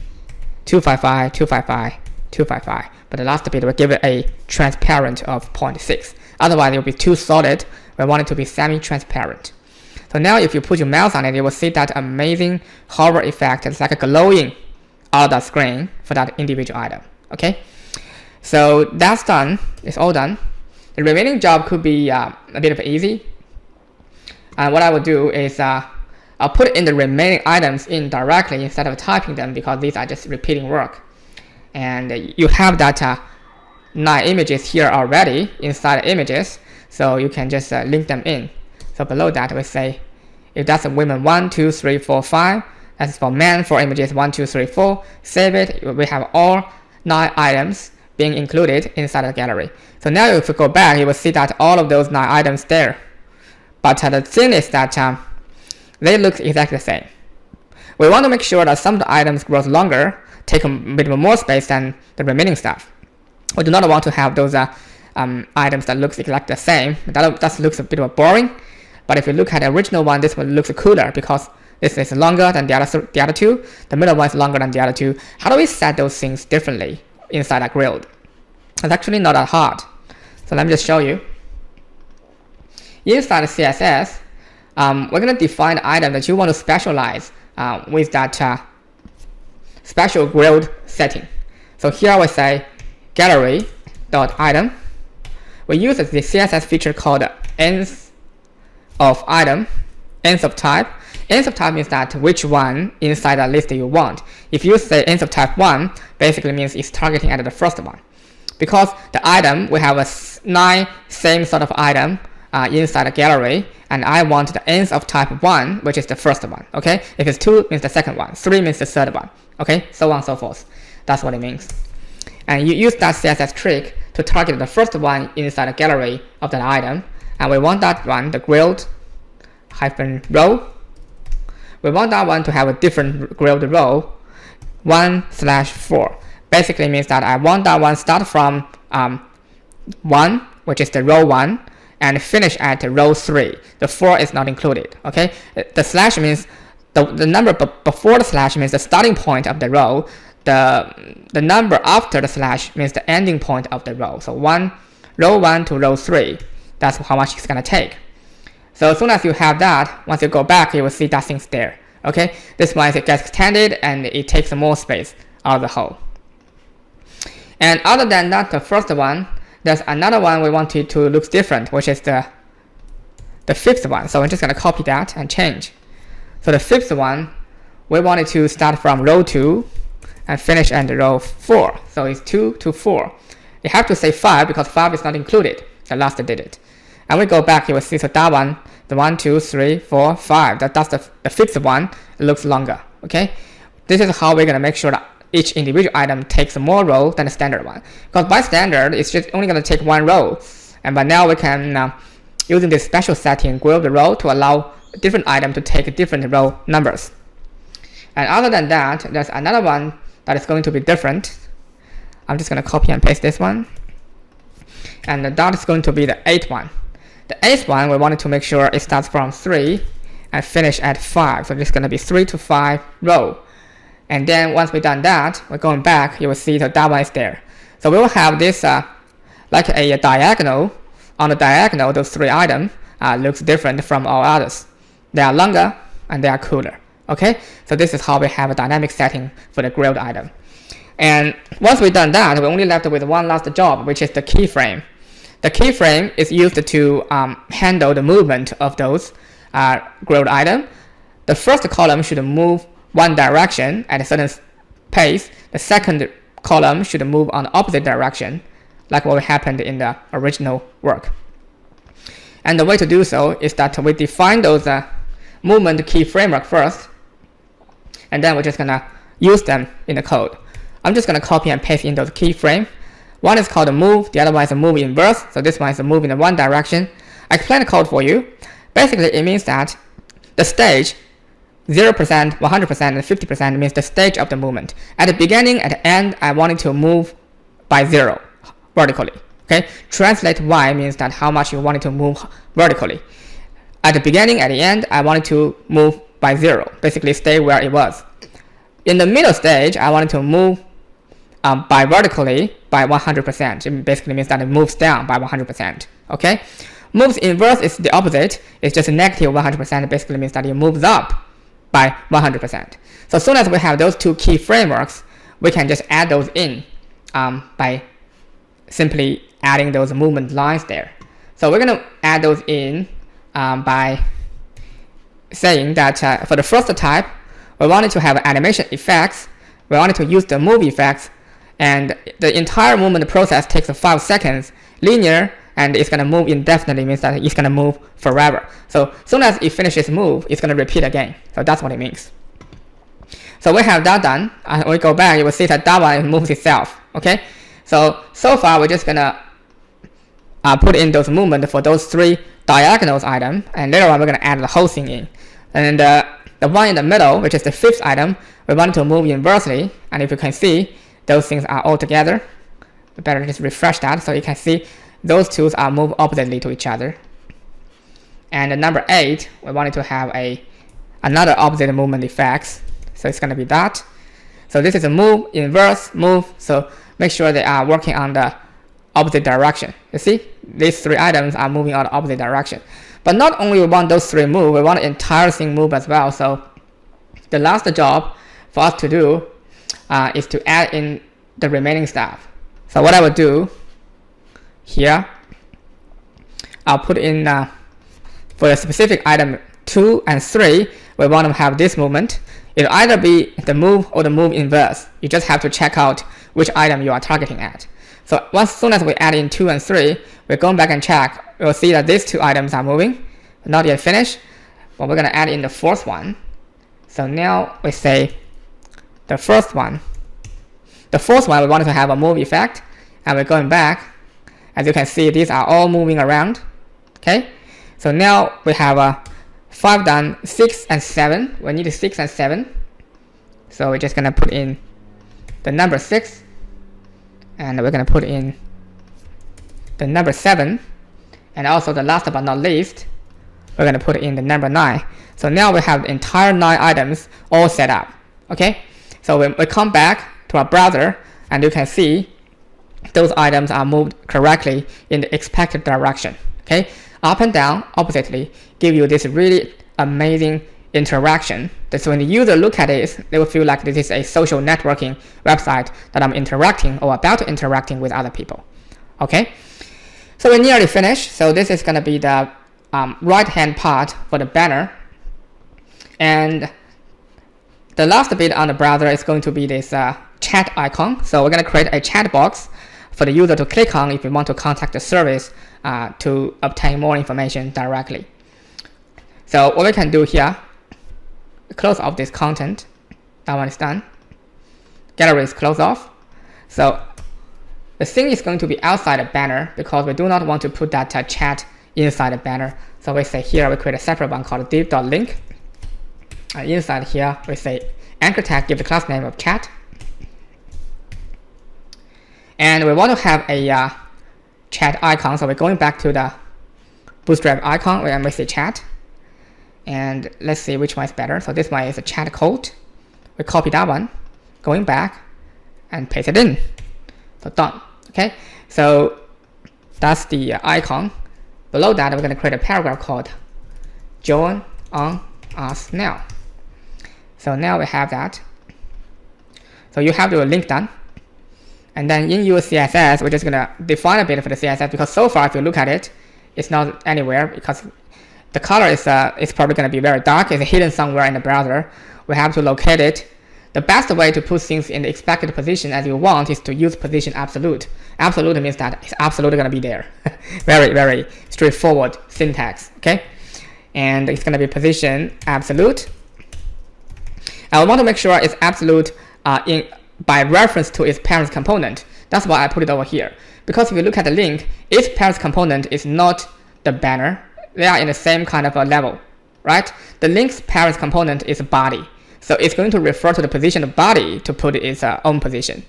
255, 255, 255. But the last bit, we give it a transparent of 0.6. Otherwise, it will be too solid. We want it to be semi-transparent. So now if you put your mouse on it, you will see that amazing hover effect. It's like a glowing out of that screen for that individual item. Okay, so that's done. It's all done. The remaining job could be a bit of easy. What I will do is I'll put in the remaining items in directly instead of typing them, because these are just repeating work. And you have that 9 images here already inside images, so you can just link them in. So below that we say if that's a women 1, 2, 3, 4, 5, that's for men 4 images 1, 2, 3, 4. Save it. We have all 9 items being included inside the gallery. So now if you go back, you will see that all of those 9 items there. But the thing is that they look exactly the same. We want to make sure that some of the items grow longer, take a bit more space than the remaining stuff. We do not want to have those items that looks exactly the same. That looks a bit boring. But if you look at the original one, this one looks cooler because this is longer than the other two. The middle one is longer than the other two. How do we set those things differently inside a grid? It's actually not that hard. So let me just show you. Inside CSS, we're going to define the item that you want to specialize with that special grid setting. So here I will say gallery.item. We use the CSS feature called ends of item, ends of type. Ends of type means that which one inside that list you want. If you say ends of type 1, basically means it's targeting at the first one. Because the item, we have 9 same sort of item inside the gallery, and I want the ends of type 1, which is the first one. Okay, if it's 2, means the second one. 3 means the third one. Okay, so on and so forth. That's what it means. And you use that CSS trick to target the first one inside the gallery of that item, and we want that one, the grid -row. We want that one to have a different grid row, 1/4. Basically means that I want that one start from 1, which is the row 1, and finish at row 3. The 4 is not included. Okay, the slash means the number before the slash means the starting point of the row. The number after the slash means the ending point of the row. So row 1 to row 3. That's how much it's gonna take. So as soon as you have that, once you go back, you will see that thing's there. Okay, this one it gets extended and it takes more space out of the whole. And other than that, the first one, there's another one we wanted to look different, which is the 5th one. So I'm just gonna copy that and change. So the 5th one, we wanted to start from row 2 and finish at row 4. So it's 2 to 4. You have to say 5 because 5 is not included, the last digit. and we go back, you will see so that one, the 1, 2, 3, 4, 5, that's the fifth one, it looks longer. Okay, this is how we're gonna make sure that each individual item takes more row than the standard one. Because by standard, it's just only gonna take one row, but now we can using this special setting, group the row to allow different item to take different row numbers. And other than that, there's another one that is going to be different. I'm just going to copy and paste this one. And that is going to be the 8th one. The 8th one, we wanted to make sure it starts from 3 and finish at 5. So it's going to be 3 to 5 row. And then once we've done that, we're going back, you will see that one is there. So we will have this like a diagonal. On the diagonal, those 3 items looks different from all others. They are longer and they are cooler. Okay, so this is how we have a dynamic setting for the grilled item. And once we've done that, we're only left with one last job, which is the keyframe. The keyframe is used to handle the movement of those grilled items. The first column should move one direction at a certain pace. The second column should move on the opposite direction, like what happened in the original work. And the way to do so is that we define those movement key framework first, and then we're just gonna use them in the code. I'm just gonna copy and paste in those keyframe. One is called a move, the other one is a move inverse. So this one is a move in the one direction. I explain the code for you. Basically, it means that the stage 0%, 100%, and 50% means the stage of the movement. At the beginning, at the end, I want it to move by 0 vertically. Okay, translate Y means that how much you want it to move vertically. At the beginning, at the end, I want it to move by 0, basically stay where it was. In the middle stage, I want it to move by vertically by 100%. It basically means that it moves down by 100%. Okay, moves inverse is the opposite. It's just a negative 100%. It basically means that it moves up by 100%. So as soon as we have those two key frameworks, we can just add those in by simply adding those movement lines there. So we're going to add those in by saying that for the first type, we wanted to have animation effects. We wanted to use the move effects, and the entire movement process takes 5 seconds, linear, and it's going to move indefinitely, means that it's going to move forever. So as soon as it finishes move, it's going to repeat again. So that's what it means. So we have that done, and we go back, you will see that that one moves itself. Okay, so far we're just going to put in those movement for those 3 diagonals item, and later on we're going to add the whole thing in. And the one in the middle, which is the 5th item, we want to move inversely, and if you can see, those things are all together. We better just refresh that so you can see those two are moved oppositely to each other. And the number 8, we wanted to have another opposite movement effects, so it's going to be that. So this is a move, inverse, move, so make sure they are working on the opposite direction. You see, these 3 items are moving on the opposite direction. But not only we want those 3 move, we want the entire thing move as well. So the last job for us to do is to add in the remaining stuff. So what I will do here, I'll put in for the specific item 2 and 3, we want to have this movement. It'll either be the move or the move inverse. You just have to check out which item you are targeting at. So as soon as we add in 2 and 3, we're going back and check. We'll see that these 2 items are moving, not yet finished. But we're going to add in the 4th one. So now we say the first one. The 4th one, we want to have a move effect, and we're going back. As you can see, these are all moving around. Okay, so now we have 5 done, 6 and 7. We need 6 and 7. So we're just going to put in the number 6. And we're going to put in the number 7. And also the last but not least, we're going to put in the number 9. So now we have the entire 9 items all set up. Okay, so we come back to our browser, and you can see those items are moved correctly in the expected direction. Okay, up and down oppositely give you this really amazing interaction. So when the user look at it, they will feel like this is a social networking website that I'm interacting or about to interacting with other people. Okay, so we're nearly finished. So this is going to be the right hand part for the banner, and the last bit on the browser is going to be this chat icon. So we're going to create a chat box for the user to click on if you want to contact the service to obtain more information directly. So what we can do here, close off this content. That one is done. Gallery is closed off. So the thing is going to be outside the banner because we do not want to put that chat inside the banner. So we say here we create a separate one called div.link. Inside here we say anchor tag, give the class name of chat. And we want to have a chat icon. So we're going back to the Bootstrap icon where we say chat. And let's see which one is better. So this one is a chat code. We copy that one, going back and paste it in. So done. Okay. So that's the icon. Below that, we're going to create a paragraph called join on us now. So now we have that. So you have the link done. And then in your CSS, we're just going to define a bit for the CSS because so far, if you look at it, it's not anywhere because the color is probably going to be very dark. It's hidden somewhere in the browser. We have to locate it. The best way to put things in the expected position as you want is to use position absolute. Absolute means that it's absolutely going to be there. Very, very straightforward syntax. Okay, and it's going to be position absolute. I want to make sure it's absolute by reference to its parent component. That's why I put it over here. Because if you look at the link, its parent component is not the banner. They are in the same kind of a level, right? The link's parent component is body. So it's going to refer to the position of body to put its own position.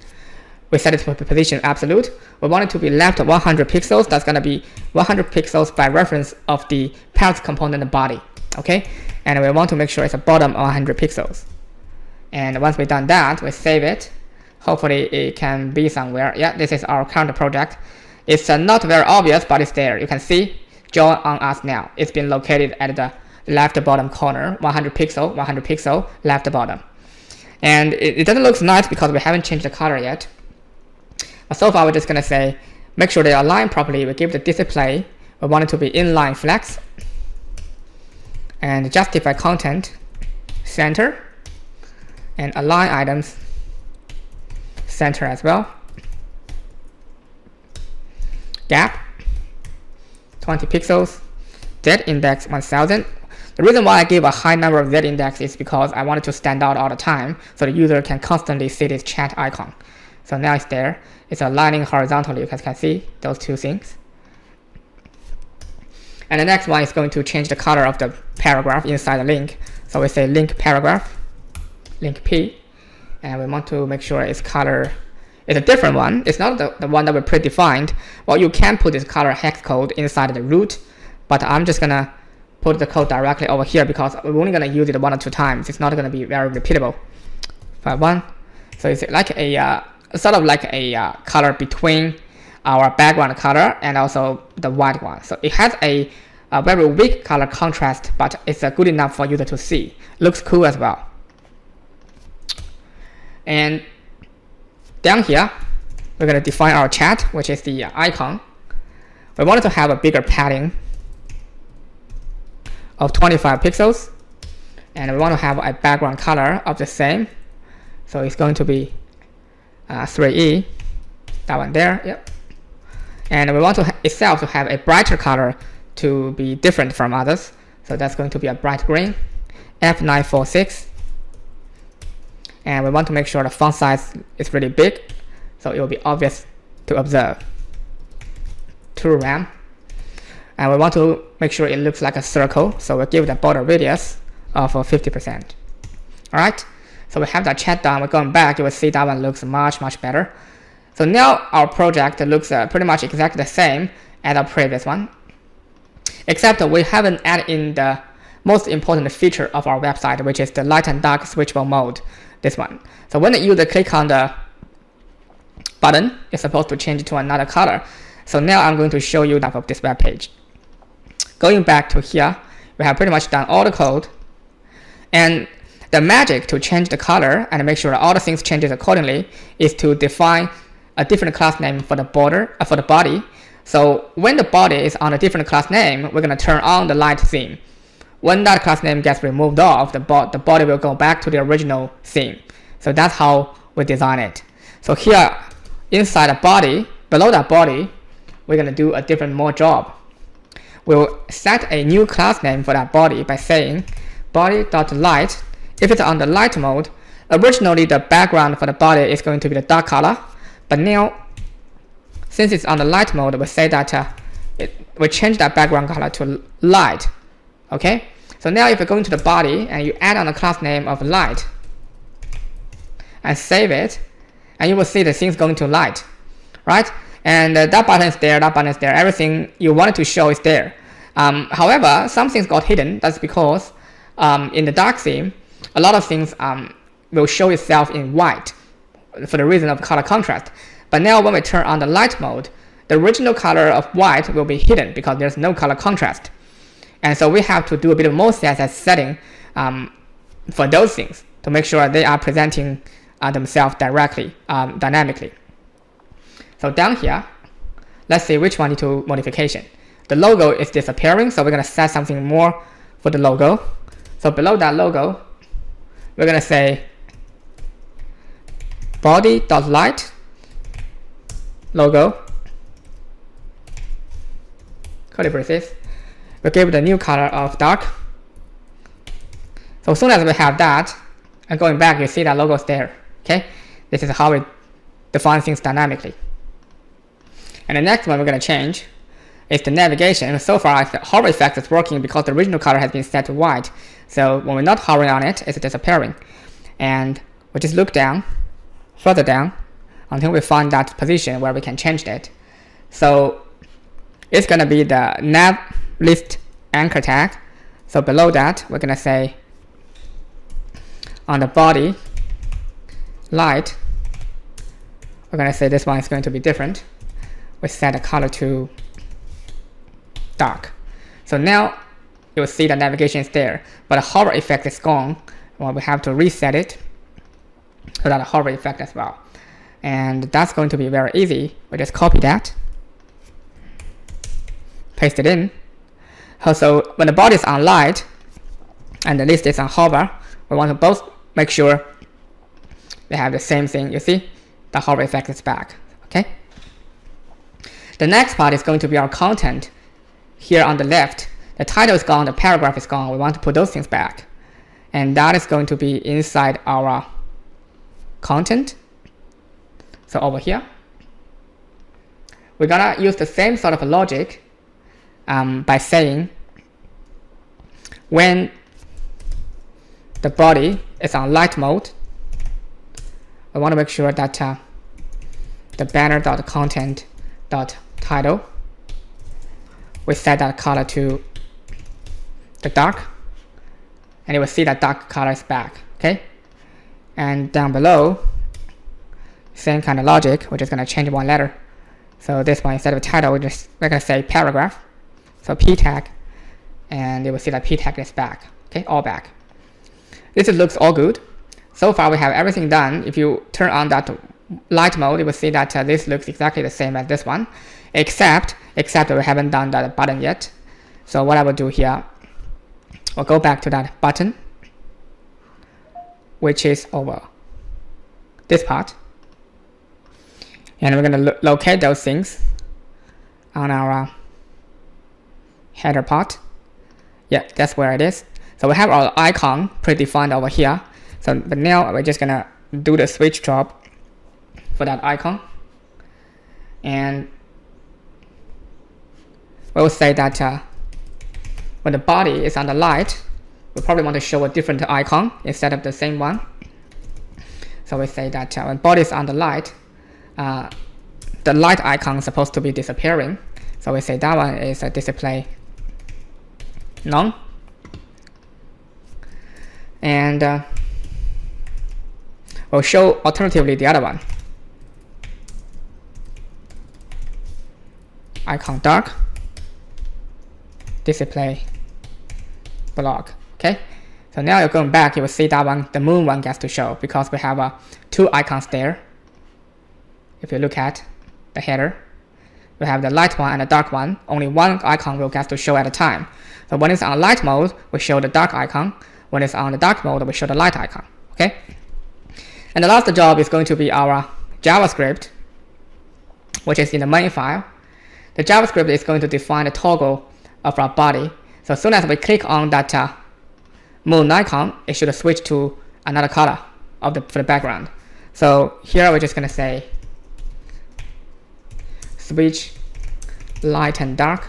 We set it to position absolute. We want it to be left 100 pixels. That's going to be 100 pixels by reference of the parent component body. Okay? And we want to make sure it's a bottom 100 pixels. And once we've done that, we save it. Hopefully it can be somewhere. Yeah, this is our current project. It's not very obvious, but it's there. You can see join on us now. It's been located at the left bottom corner, 100 pixel, left bottom. And it doesn't look nice because we haven't changed the color yet. But so far, we're just going to say, make sure they align properly. We give the display, we want it to be inline flex. And justify content, center. And align items, center as well. Gap, 20 pixels. Z index 1000. The reason why I give a high number of Z index is because I want it to stand out all the time so the user can constantly see this chat icon. So now it's there. It's aligning horizontally. You guys can see those two things. And the next one is going to change the color of the paragraph inside the link. So we say link paragraph, link P, and we want to make sure its color is a different one. It's not the one that we predefined. Well, you can put this color hex code inside the root, but I'm just gonna put the code directly over here because we're only gonna use it 1 or 2 times. It's not gonna be very repeatable. 1. So it's like a sort of like a color between our background color and also the white one. So it has a very weak color contrast, but it's good enough for user to see. Looks cool as well. And down here, we're going to define our chat, which is the icon. We wanted to have a bigger padding of 25 pixels. And we want to have a background color of the same. So it's going to be 3E, that one there. Yep. And we want itself to have a brighter color to be different from others. So that's going to be a bright green, F946. And we want to make sure the font size is really big, so it will be obvious to observe. 2 RAM. And we want to make sure it looks like a circle, so we'll give the border radius of 50%. Alright, so we have that chat done. We're going back, you will see that one looks much, much better. So now our project looks pretty much exactly the same as our previous one, except we haven't added in the most important feature of our website, which is the light and dark switchable mode. This one. So when the user click on the button, it's supposed to change it to another color. So now I'm going to show you that of this web page. Going back to here, we have pretty much done all the code. And the magic to change the color and make sure that all the things changes accordingly is to define a different class name for the border, for the body. So when the body is on a different class name, we're going to turn on the light theme. When that class name gets removed off, the body will go back to the original theme. So that's how we design it. So here, inside the body below that body, we're going to do a different more job. We'll set a new class name for that body by saying body.light. If it's on the light mode, originally the background for the body is going to be the dark color, but now since it's on the light mode, we say that we change that background color to light. Okay, so now if you go into the body and you add on the class name of light and save it, and you will see the things going to light, right? And that button is there, that button is there, everything you wanted to show is there. However, some things got hidden. That's because in the dark theme, a lot of things will show itself in white for the reason of color contrast. But now when we turn on the light mode, the original color of white will be hidden because there's no color contrast. And so we have to do a bit of more CSS setting for those things to make sure they are presenting themselves directly, dynamically. So down here, let's see which one needs to modification. The logo is disappearing, so we're going to set something more for the logo. So below that logo, we're going to say body.light logo, curly braces. We'll give it a new color of dark. So as soon as we have that, and going back, you see that logo is there. Okay, this is how we define things dynamically. And the next one we're going to change is the navigation. So far, the hover effect is working because the original color has been set to white. So when we're not hovering on it, it's disappearing. And we just look down, further down, until we find that position where we can change it. So it's going to be the nav list anchor tag. So below that, we're going to say on the body light, we're going to say this one is going to be different. We set the color to dark. So now you'll see the navigation is there, but the hover effect is gone. Well, we have to reset it so that the hover effect as well. And that's going to be very easy. We just copy that, paste it in. So when the body is on light and the list is on hover, we want to both make sure they have the same thing. You see, the hover effect is back. Okay. The next part is going to be our content. Here on the left, the title is gone, the paragraph is gone. We want to put those things back. And that is going to be inside our content. So over here, we're gonna use the same sort of logic by saying when the body is on light mode, we want to make sure that the banner.content.title, we set that color to the dark, and you will see that dark color is back. Okay, and down below, same kind of logic. We're just going to change one letter. So this one, instead of title, we're going to say paragraph. So p tag, and you will see that p tag is back. Okay, all back. This looks all good. So far we have everything done. If you turn on that light mode, you will see that this looks exactly the same as this one, except we haven't done that button yet. So what I will do here, we'll go back to that button, which is over this part, and we're going to locate those things on our header part. Yeah, that's where it is. So we have our icon predefined over here. So but now we're just gonna do the switch job for that icon, and we'll say that when the body is on the light, we probably want to show a different icon instead of the same one. So we say that when body is on the light icon is supposed to be disappearing. So we say that one is a display none. And we'll show alternatively the other one. Icon dark, display block. Okay, so now you're going back, you will see that one, the moon one gets to show because we have two icons there. If you look at the header, we have the light one and the dark one. Only one icon will get to show at a time. So when it's on light mode, we show the dark icon. When it's on the dark mode, we show the light icon. Okay. And the last job is going to be our JavaScript. which is in the main file, the JavaScript is going to define the toggle of our body. So as soon as we click on that moon icon, it should switch to another color of for the background. So here we're just going to say switch light and dark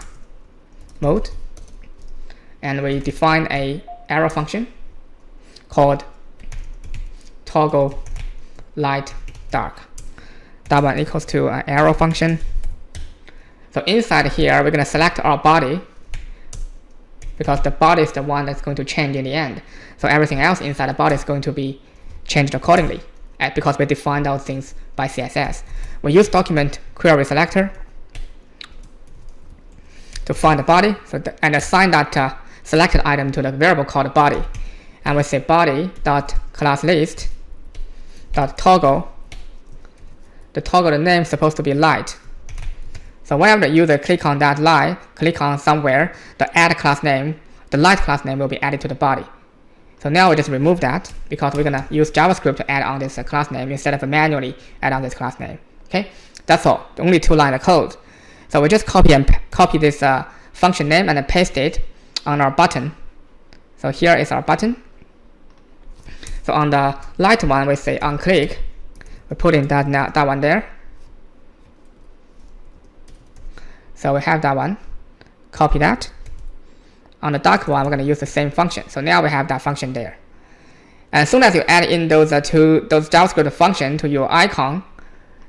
mode, and we define a arrow function called toggle light dark. That one equals to an arrow function. So inside here we're going to select our body, because the body is the one that's going to change in the end. So everything else inside the body is going to be changed accordingly, because we defined those things by CSS. We use document query selector to find the body, and assign that selected item to the variable called body. And we say body.classList.toggle. The toggle, the name is supposed to be light. So whenever the user click on that light, click on somewhere, the add class name, the light class name will be added to the body. So now we just remove that, because we're going to use JavaScript to add on this class name instead of manually add on this class name. Okay, that's all. Only 2 lines of code. So we just copy this function name and then paste it on our button. So here is our button. So on the light one, we say on click. We put in that one there. So we have that one. Copy that. On the dark one, we're going to use the same function. So now we have that function there. And as soon as you add in those JavaScript function to your icon,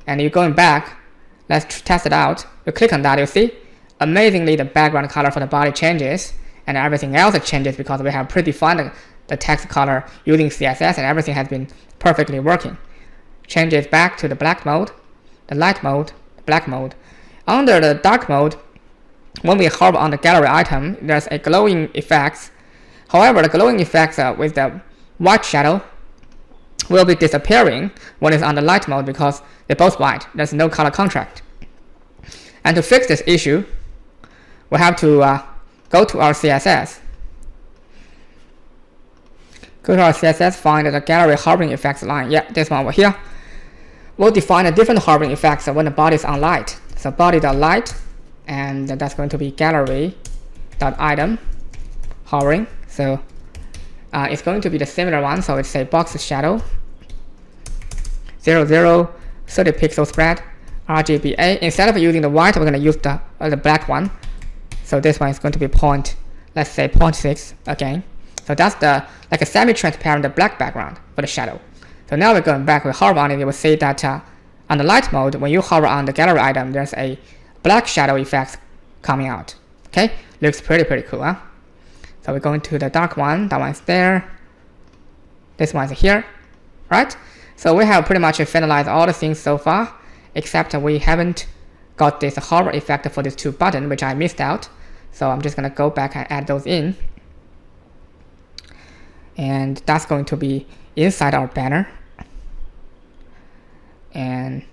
and you're going back, let's test it out. You click on that, you see, amazingly the background color for the body changes, and everything else changes because we have predefined the text color using CSS, and everything has been perfectly working. Changes back to the black mode, the light mode, the black mode. Under the dark mode, when we hover on the gallery item, there's a glowing effect. However, the glowing effects with the white shadow will be disappearing when it's on the light mode, because they're both white. There's no color contrast. And to fix this issue, we have to go to our CSS. Go to our CSS, find the gallery hovering effects line. Yeah, this one over here. We'll define a different hovering effects when the body is on light. So body.light, and that's going to be gallery.item hovering. So it's going to be the similar one. So it's a box shadow 00 30 pixel spread RGBA. Instead of using the white, we're going to use the black one. So this one is going to be let's say 0.6 again. So that's like a semi-transparent black background for the shadow. So now we're going back, we hover on it, you will see that on the light mode, when you hover on the gallery item, there's a black shadow effect coming out. Okay, looks pretty cool, huh? So we're going to the dark one, that one's there. This one's here, right? So we have pretty much finalized all the things so far, except we haven't got this hover effect for these 2 buttons, which I missed out. So I'm just going to go back and add those in. And that's going to be inside our banner. And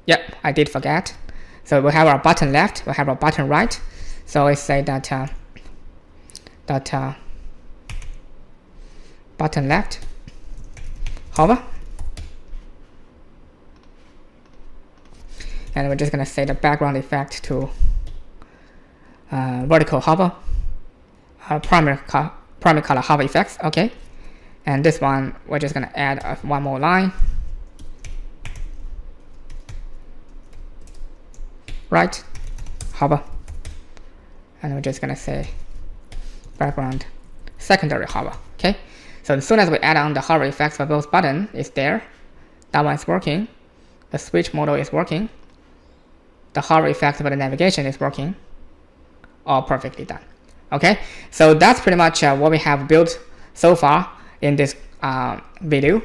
yep, I did forget. So we have our button left, we have our button right. So I say that button left, hover. And we're just going to set the background effect to vertical hover, primary color hover effects. Okay, and this one we're just going to add one more line. Right, hover, and we're just going to say background secondary hover. Okay, so as soon as we add on the hover effects for both buttons, it's there. That one is working. The switch model is working. The hover effect for the navigation is working. All perfectly done. Okay, so that's pretty much what we have built so far in this video.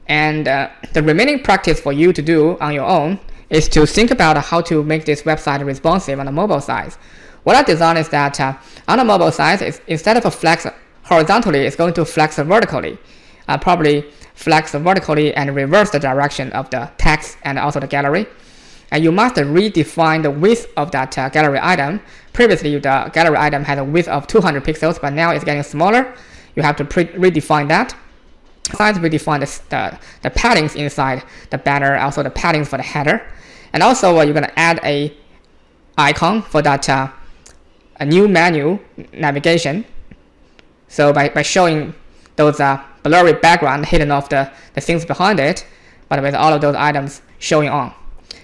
And the remaining practice for you to do on your own is to think about how to make this website responsive on the mobile side. What I designed is that on the mobile side, instead of a flex horizontally, it's going to flex vertically. Probably flex vertically and reverse the direction of the text and also the gallery. And you must redefine the width of that gallery item. Previously, the gallery item had a width of 200 pixels, but now it's getting smaller. You have to redefine that. Besides, redefine the paddings inside the banner, also the paddings for the header. And also you're going to add a icon for that a new menu navigation. So by showing those blurry background hidden off the things behind it, but with all of those items showing on.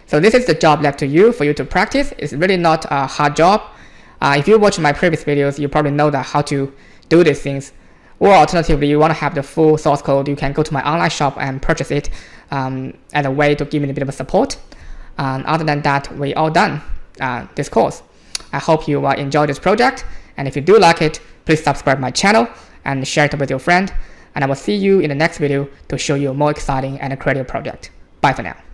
So this is the job left to you for you to practice. It's really not a hard job. If you watch my previous videos, you probably know that how to do these things. Or alternatively, you want to have the full source code, you can go to my online shop and purchase it as a way to give me a bit of support. Other than that, we're all done this course. I hope you enjoy this project, and if you do like it, please subscribe my channel and share it with your friend. And I will see you in the next video to show you a more exciting and creative project. Bye for now.